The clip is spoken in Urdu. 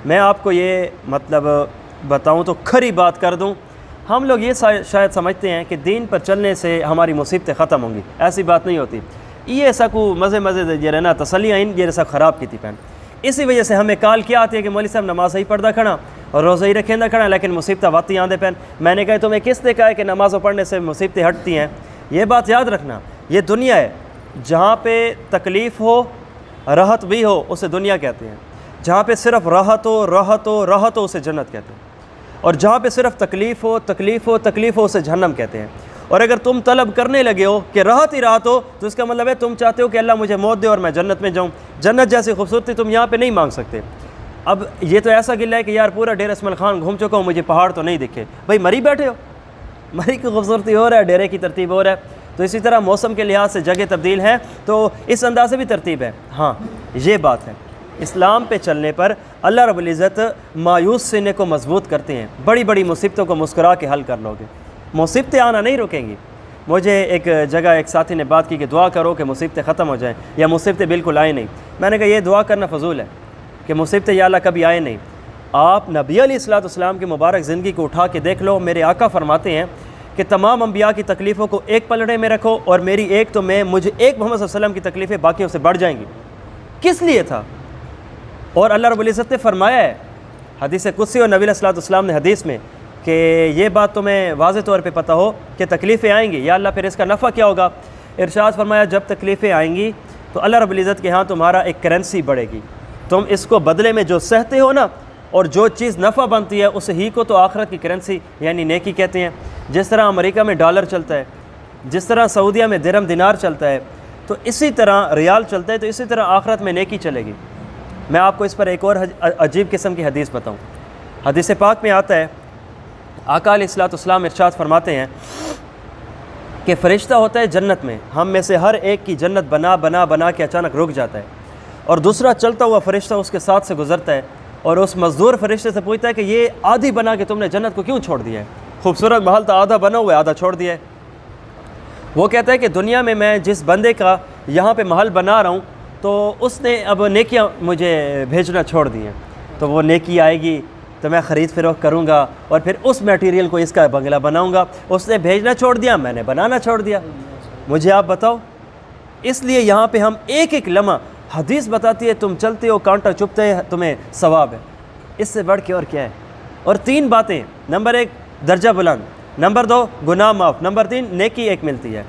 میں آپ کو یہ مطلب بتاؤں تو کھری بات کر دوں، ہم لوگ یہ شاید سمجھتے ہیں کہ دین پر چلنے سے ہماری مصیبتیں ختم ہوں گی، ایسی بات نہیں ہوتی۔ یہ سکو مزے دے رہنا تسلیاں ان یہ سا خراب کی تھی پہن، اسی وجہ سے ہمیں کال کیا آتی ہے کہ مولوی صاحب نماز ہی پڑھدا کھڑا اور روزہ ہی رکھیں دا کھڑا، لیکن مصیبتیں واتی آندے پہن۔ میں نے کہا تمہیں کس نے کہا ہے کہ نمازوں پڑھنے سے مصیبتیں ہٹتی ہیں؟ یہ بات یاد رکھنا، یہ دنیا ہے، جہاں پہ تکلیف ہو راحت بھی ہو اسے دنیا کہتے ہیں، جہاں پہ صرف راحت ہو اسے جنت کہتے ہیں، اور جہاں پہ صرف تکلیف ہو اسے جہنم کہتے ہیں۔ اور اگر تم طلب کرنے لگے ہو کہ راحت ہی راحت ہو تو اس کا مطلب ہے تم چاہتے ہو کہ اللہ مجھے موت دے اور میں جنت میں جاؤں۔ جنت جیسی خوبصورتی تم یہاں پہ نہیں مانگ سکتے۔ اب یہ تو ایسا گلہ ہے کہ یار پورا ڈیرہ اسماعیل خان گھوم چکا ہوں، مجھے پہاڑ تو نہیں دکھے۔ بھائی مری بیٹھے ہو، مری کی خوبصورتی ہو رہا ہے، ڈیرے کی ترتیب ہو رہا ہے۔ تو اسی طرح موسم کے لحاظ سے جگہ تبدیل ہے تو اس انداز سے بھی ترتیب ہے۔ ہاں یہ بات ہے، اسلام پہ چلنے پر اللہ رب العزت مایوس سینے کو مضبوط کرتے ہیں، بڑی بڑی مصیبتوں کو مسکرا کے حل کر لو گے، مصیبتیں آنا نہیں رکیں گی۔ مجھے ایک جگہ ایک ساتھی نے بات کی کہ دعا کرو کہ مصیبتیں ختم ہو جائیں یا مصیبتیں بالکل آئیں نہیں۔ میں نے کہا یہ دعا کرنا فضول ہے کہ مصیبتیں یا اللہ کبھی آئیں نہیں۔ آپ نبی علیہ السلام کی مبارک زندگی کو اٹھا کے دیکھ لو، میرے آقا فرماتے ہیں کہ تمام انبیاء کی تکلیفوں کو ایک پلڑے میں رکھو اور میری ایک تو مجھے ایک محمد صلی اللہ علیہ وسلم کی تکلیفیں باقیوں سے بڑھ جائیں گی۔ کس لیے تھا؟ اور اللہ رب العزت نے فرمایا ہے حدیث قدسی اور نبی علیہ السلام نے حدیث میں کہ یہ بات تمہیں واضح طور پہ پتہ ہو کہ تکلیفیں آئیں گی، یا اللہ پھر اس کا نفع کیا ہوگا؟ ارشاد فرمایا جب تکلیفیں آئیں گی تو اللہ رب العزت کے ہاں تمہارا ایک کرنسی بڑھے گی، تم اس کو بدلے میں جو سہتے ہو نا، اور جو چیز نفع بنتی ہے اس ہی کو تو آخرت کی کرنسی یعنی نیکی کہتے ہیں۔ جس طرح امریکہ میں ڈالر چلتا ہے، جس طرح سعودیہ میں درہم دینار چلتا ہے، تو اسی طرح ریال چلتا ہے، تو اسی طرح آخرت میں نیکی چلے گی۔ میں آپ کو اس پر ایک اور عجیب قسم کی حدیث بتاؤں۔ حدیث پاک میں آتا ہے آقا علیہ السلام ارشاد فرماتے ہیں کہ فرشتہ ہوتا ہے جنت میں، ہم میں سے ہر ایک کی جنت بنا کے اچانک رک جاتا ہے، اور دوسرا چلتا ہوا فرشتہ اس کے ساتھ سے گزرتا ہے اور اس مزدور فرشتے سے پوچھتا ہے کہ یہ آدھی بنا کے تم نے جنت کو کیوں چھوڑ دیا ہے؟ خوبصورت محل تھا، آدھا بنا ہوا ہے، آدھا چھوڑ دیا ہے۔ وہ کہتا ہے کہ دنیا میں میں جس بندے کا یہاں پہ محل بنا رہا ہوں تو اس نے اب نیکیاں مجھے بھیجنا چھوڑ دی ہیں، تو وہ نیکی آئے گی تو میں خرید فروخت کروں گا اور پھر اس میٹیریل کو اس کا بنگلہ بناؤں گا۔ اس نے بھیجنا چھوڑ دیا، میں نے بنانا چھوڑ دیا۔ مجھے آپ بتاؤ، اس لیے یہاں پہ ہم ایک ایک لمحہ، حدیث بتاتی ہے تم چلتے ہو کانٹا چبھتے ہے تمہیں ثواب ہے، اس سے بڑھ کے اور کیا ہے؟ اور 3 باتیں، نمبر 1 درجہ بلند، نمبر 2 گناہ معاف، نمبر 3 نیکی ایک ملتی ہے۔